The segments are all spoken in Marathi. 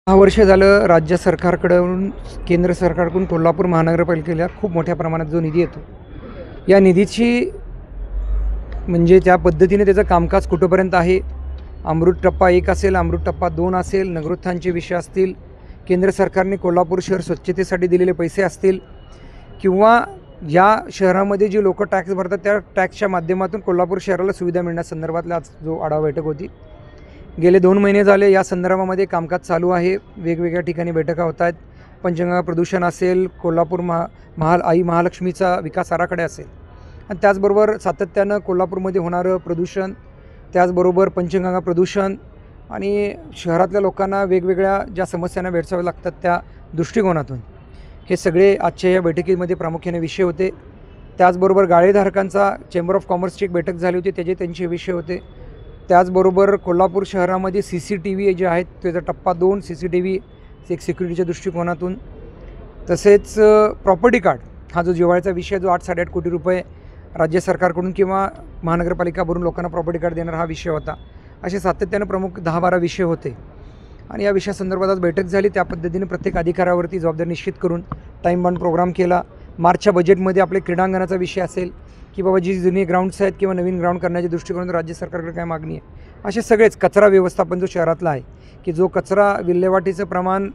6 वर्ष झालं राज्य सरकारकडून केंद्र सरकारकडून कोल्हापूर महानगरपालिकेला खूप मोठ्या प्रमाणात जो निधी येतो, या निधीची म्हणजे त्या पद्धतीने त्याचं कामकाज कुठंपर्यंत आहे, अमृत टप्पा 1 असेल, अमृत टप्पा 2 असेल, नगरोत्थानचे विषय असतील, केंद्र सरकारने कोल्हापूर शहर स्वच्छतेसाठी दिलेले पैसे असतील किंवा या शहरामध्ये जी लोकं टॅक्स भरतात त्या टॅक्सच्या माध्यमातून कोल्हापूर शहराला सुविधा मिळण्यासंदर्भातला आज जो आढावा बैठक होती. गेले 2 महिने झाले या संदर्भामध्ये कामकाज चालू आहे. वेगवेगळ्या ठिकाणी बैठका होत आहेत. पंचगंगा प्रदूषण असेल, कोल्हापूर आई महालक्ष्मीचा विकास आराखडा असेल आणि त्याचबरोबर सातत्यानं कोल्हापूरमध्ये होणारं प्रदूषण, त्याचबरोबर पंचगंगा प्रदूषण आणि शहरातल्या लोकांना वेगवेगळ्या ज्या समस्यांना भेडसाव्या लागतात त्या दृष्टिकोनातून हे सगळे आजच्या या बैठकीमध्ये प्रामुख्याने विषय होते. त्याचबरोबर गाळेधारकांचा चेंबर ऑफ कॉमर्सची एक बैठक झाली होती, त्यांचे विषय होते. त्याचबरोबर कोल्हापूर शहरामध्ये CCTV जे आहेत त्याचा टप्पा 2 CCTV एक सिक्युरिटीच्या दृष्टिकोनातून, तसेच प्रॉपर्टी कार्ड हा जो जिव्हाळ्याचा विषय जो 8-8.5 कोटी रुपये राज्य सरकारकडून किंवा महानगरपालिका भरून लोकांना प्रॉपर्टी कार्ड देणार हा विषय होता. असे सातत्यानं प्रमुख 10-12 विषय होते आणि या विषयासंदर्भात आज बैठक झाली. त्या पद्धतीने प्रत्येक अधिकाऱ्यावरती जबाबदारी निश्चित करून टाईम बाउंड प्रोग्राम केला. मार्चच्या बजेटमध्ये आपले क्रीडांगणाचा विषय असेल की बाबा जी जुनी ग्राउंड्स आहेत किंवा नवीन ग्राउंड करण्याच्या दृष्टिकोनातून राज्य सरकारकडे काय मागणी आहे, असे सगळेच कचरा व्यवस्थापन जो शहरातला आहे की जो कचरा विल्हेवाटीचं प्रमाण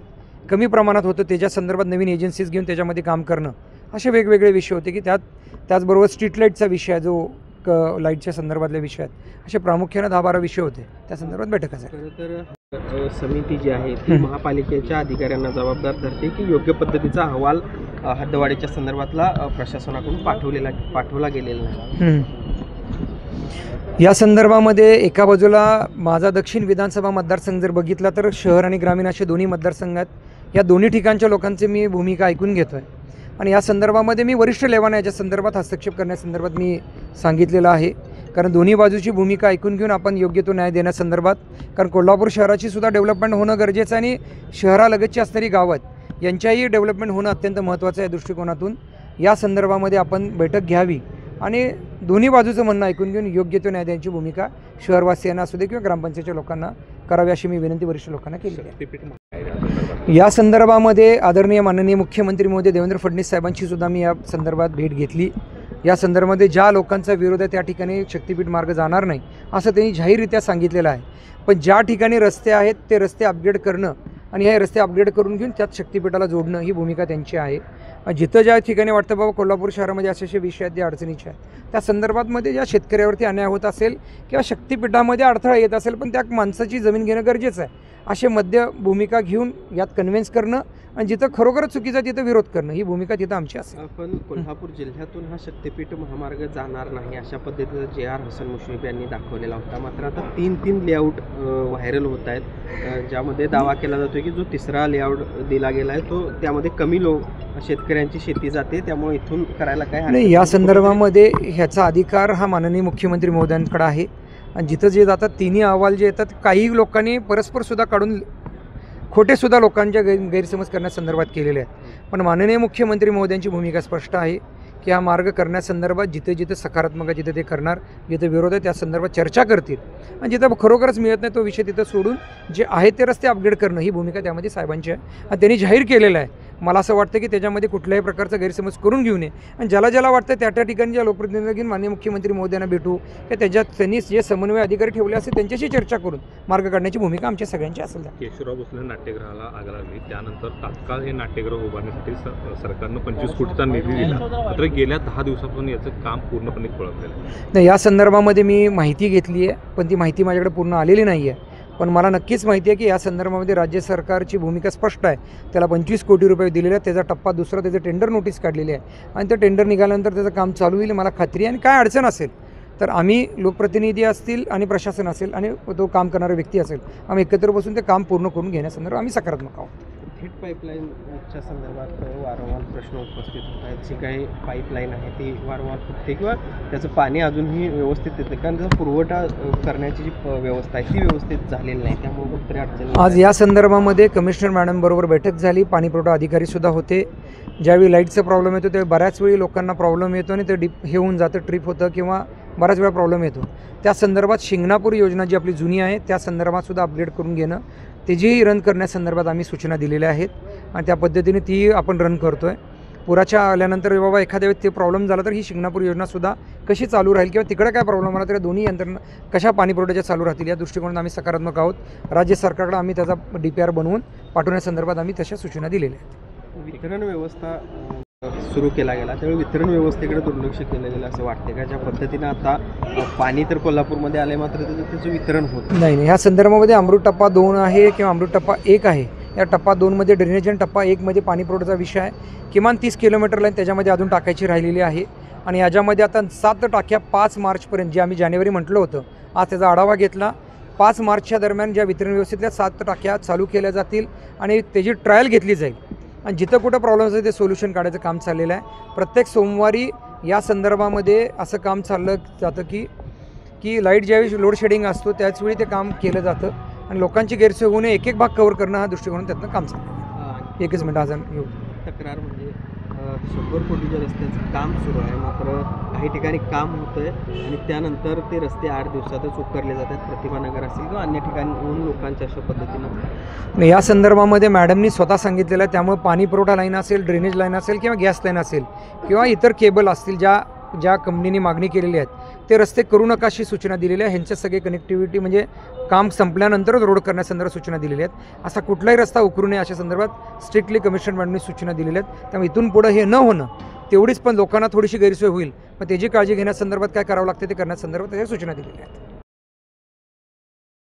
कमी प्रमाणात होतं त्याच्या संदर्भात नवीन एजन्सीज घेऊन त्याच्यामध्ये काम करणं, असे वेगवेगळे विषय होते की त्याचबरोबर स्ट्रीट लाईटचा विषय जो लाईटच्या संदर्भातले विषय आहेत, असे प्रामुख्याने 10-12 विषय होते. त्या संदर्भात बैठका झाली. तर समिती जी आहे ती महापालिकेच्या अधिकाऱ्यांना जबाबदार धरते की योग्य पद्धतीचा अहवाल हद्दवाढीच्या संदर्भातला प्रशासनाकडून पाठवला गेलेला नाही. या संदर्भामध्ये एका बाजूला माझा दक्षिण विधानसभा मतदारसंघ जर बघितला तर शहर आणि ग्रामीण असे दोन्ही मतदारसंघ आहेत. या दोन्ही ठिकाणच्या लोकांची मी भूमिका ऐकून घेतो आहे आणि या संदर्भामध्ये मी वरिष्ठ लेवाना याच्या संदर्भात हस्तक्षेप करण्यासंदर्भात मी सांगितलेलं आहे. कारण दोन्ही बाजूची भूमिका ऐकून घेऊन आपण योग्य तो न्याय देण्यासंदर्भात, कारण कोल्हापूर शहराची सुद्धा डेव्हलपमेंट होणं गरजेचं आणि शहरालगतची असणारी गावं यांच्याही डेव्हलपमेंट होणं अत्यंत महत्त्वाचं आहे. दृष्टिकोनातून या संदर्भामध्ये आपण बैठक घ्यावी आणि दोन्ही बाजूचं म्हणणं ऐकून घेऊन योग्य तो न्याय देण्याची भूमिका शहरवासियांना असू दे किंवा ग्रामपंचायतच्या लोकांना करावी अशी मी विनंती वरिष्ठ लोकांना केली आहे. या संदर्भामध्ये आदरणीय माननीय मुख्यमंत्री महोदय देवेंद्र फडणवीस साहेबांची सुद्धा मी या संदर्भात भेट घेतली. या संदर्भामध्ये ज्या लोकांचा विरोध आहे त्या ठिकाणी शक्तिपीठ मार्ग जाणार नाही असं त्यांनी जाहीररित्या सांगितलेलं आहे. पण ज्या ठिकाणी रस्ते आहेत ते रस्ते अपग्रेड करणं आणि हे रस्ते अपग्रेड करून घेऊन त्यात शक्तिपीठाला जोडणं ही भूमिका त्यांची आहे. जिथं ज्या ठिकाणी वाटतं बाबा कोल्हापूर शहरामध्ये असे विषय आहेत ज्या अडचणीचे आहेत त्या संदर्भातमध्ये ज्या शेतकऱ्यावरती अन्याय होत असेल किंवा शक्तिपीठामध्ये अडथळा येत असेल पण त्या माणसाची जमीन घेणं गरजेचं आहे असे मध्य भूमिका घेऊन यात कन्व्हिन्स करणं आणि जिथं खरोखरच चुकीचं तिथं विरोध करणं ही भूमिका तिथं आमची असेल. पण कोल्हापूर जिल्ह्यातून हा शक्तिपीठ महामार्ग जाणार नाही अशा पद्धतीचा JR हसन मुश्रीफ यांनी दाखवलेला होता. मात्र आता 3 लेआउट व्हायरल होत आहेत ज्यामध्ये दावा केला जातो की जो 3रा लेआउट दिला गेला आहे तो त्यामध्ये कमी शेतकऱ्यांची शेती जाते त्यामुळे इथून करायला काय नाही. या संदर्भामध्ये ह्याचा अधिकार हा माननीय मुख्यमंत्री महोदयांकडे आहे आणि जिथं जे जातात तिन्ही अहवाल जे येतात काही लोकांनी परस्परसुद्धा काढून खोटेसुद्धा लोकांच्या गैरसमज करण्यासंदर्भात केलेले आहेत. पण माननीय मुख्यमंत्री महोदयांची भूमिका स्पष्ट आहे की हा मार्ग करण्यासंदर्भात जिथे सकारात्मक आहे जिथे ते करणार, जिथे विरोध आहे त्या संदर्भात चर्चा करतील आणि जिथं खरोखरच मिळत नाही तो विषय तिथं सोडून जे आहे ते रस्ते अपग्रेड करणं ही भूमिका त्यामध्ये साहेबांची आहे आणि त्यांनी जाहीर केलेलं आहे. मला असं वाटतं की त्याच्यामध्ये कुठल्याही प्रकारचा गैरसमज करून घेऊ नये आणि ज्याला वाटतं त्या ठिकाणी ज्या लोकप्रतिनिधी घेऊन माननीय मुख्यमंत्री महोदयांना भेटू की त्यांनी जे समन्वय अधिकारी ठेवले असेल त्यांच्याशी चर्चा करून मार्ग काढण्याची भूमिका आमच्या सगळ्यांची असेल. केशवराव भोसले नाट्यगृहाला आग लागली त्यानंतर तात्काळ हे नाट्यगृह उभारण्यासाठी सरकारनं 25 कोटीचा निधी दिला, मात्र गेल्या 10 दिवसापासून याचं काम पूर्णपणे खोळंबलेलं नाही. या संदर्भामध्ये मी माहिती घेतली आहे पण ती माहिती माझ्याकडे पूर्ण आलेली नाही आहे. पण मला नक्कीच माहिती आहे की या संदर्भामध्ये राज्य सरकारची भूमिका स्पष्ट आहे. त्याला 25 कोटी रुपये दिलेले आहेत, त्याचा टप्पा 2 त्याचं टेंडर नोटीस काढलेली आहे आणि ते टेंडर निघाल्यानंतर त्याचं काम चालू होईल मला खात्री आहे. आणि काय अडचण असेल तर आम्ही लोकप्रतिनिधी असतील आणि प्रशासन असेल आणि तो काम करणारा व्यक्ती असेल आम्ही एकत्र बसून ते काम पूर्ण करून घेण्यासंदर्भात आम्ही सकारात्मक आहोत. थेट पाईपलाईनच्या संदर्भात वारंवार प्रश्न उपस्थित होत आहेत. जी काही पाईपलाईन आहे ती वारंवार फुटते किंवा त्याचं पाणी अजूनही व्यवस्थित येतं कारण त्याचा पुरवठा करण्याची जी व्यवस्था आहे ती व्यवस्थित झालेली नाही त्यामुळे कुठतरी अडचणी. आज या संदर्भामध्ये कमिशनर मॅडमबरोबर बैठक झाली. पाणी पुरवठा अधिकारीसुद्धा होते. ज्यावेळी लाईटचा प्रॉब्लेम येतो त्यावेळी बऱ्याच वेळी लोकांना प्रॉब्लेम येतो आणि ते हे होऊन जातं, ट्रिप होतं किंवा बराच वेळा प्रॉब्लेम येतो. त्या संदर्भात शिंगणापूर योजना जी आपली जुनी आहे त्या संदर्भातसुद्धा अपग्रेड करून घेणं, त्याचीही रन करण्यासंदर्भात आम्ही सूचना दिलेल्या आहेत आणि त्या पद्धतीने ती आपण रन करतो आहे. पुराच्या आल्यानंतर बाबा एखाद्या वेळी ते प्रॉब्लेम झाला तर ही शिंगणापूर योजनासुद्धा कशी चालू राहील किंवा तिकडे काय प्रॉब्लेम आला तर दोन्ही यंत्रणा कशा पाणी पुरवठ्याच्या चालू राहतील या दृष्टिकोनातून आम्ही सकारात्मक आहोत. राज्य सरकारकडे आम्ही त्याचा DPR बनवून पाठवण्यासंदर्भात आम्ही तशा सूचना दिलेल्या आहेत. वितरण व्यवस्था सुरू केला गेला त्यावेळी वितरण व्यवस्थेकडे दुर्लक्ष केलं गेलं असं वाटते का? ज्या पद्धतीनं आता पाणी तर कोल्हापूरमध्ये आले मात्र त्याचं वितरण होत नाही. ह्या संदर्भामध्ये अमृत टप्पा 2 आहे किंवा अमृत टप्पा 1 आहे. या टप्पा 2मध्ये ड्रेनेज आणि टप्पा 1मध्ये पाणी पुरवठ्याचा विषय आहे. किमान 30 किलोमीटर लाईन त्याच्यामध्ये अजून टाकायची राहिलेली आहे आणि याच्यामध्ये आता 7 टाक्या 5 मार्चपर्यंत जे आम्ही जानेवारी म्हटलं होतं, आज त्याचा आढावा घेतला. 5 मार्चच्या दरम्यान ज्या वितरण व्यवस्थेतल्या 7 टाक्या चालू केल्या जातील आणि त्याची ट्रायल घेतली जाईल आणि जिथं कुठं प्रॉब्लेम असेल ते सोल्युशन काढायचं काम चाललेलं आहे. प्रत्येक सोमवारी या संदर्भामध्ये असं काम चाललं जातं की लाईट ज्यावेळी लोड शेडिंग असतो त्याचवेळी ते काम केलं जातं आणि लोकांची गैरसोय होऊ नये एक एक भाग कव्हर करणं हा दृष्टिकोन त्यातनं काम चाललं. एकच मिनिट आज येऊ. तक्रार म्हणजे 100 कोटीच्या रस्त्याचं काम सुरू आहे मात्र काही ठिकाणी काम होतं आहे आणि त्यानंतर ते रस्ते 8 दिवसातच उकरले जातात. प्रतिभानगर असेल किंवा अन्य ठिकाणी लोकांच्या अशा पद्धतीनं या संदर्भामध्ये मॅडमनी स्वतः सांगितलेलं आहे. त्यामुळे पाणी पुरवठा लाईन असेल, ड्रेनेज लाईन असेल किंवा गॅस लाईन असेल किंवा इतर केबल असतील ज्या कंपनीने मागणी केलेली आहेत ते रस्ते करू नका अशी सूचना दिलेली आहे. ह्यांचे सगळे कनेक्टिव्हिटी म्हणजे काम संपल्यानंतरच रोड करण्यासंदर्भात सूचना दिलेल्या आहेत. असा कुठलाही रस्ता उकरू नये अशा संदर्भात स्ट्रिक्टली कमिशनर मॅडमनी सूचना दिलेल्या आहेत. त्यामुळे इथून पुढं हे न होणं तेवढीच पण लोकांना थोडीशी गैरसोय होईल, मग त्याची काळजी घेण्यासंदर्भात काय करावं लागते ते करण्यासंदर्भात त्याच्या सूचना दिलेल्या आहेत.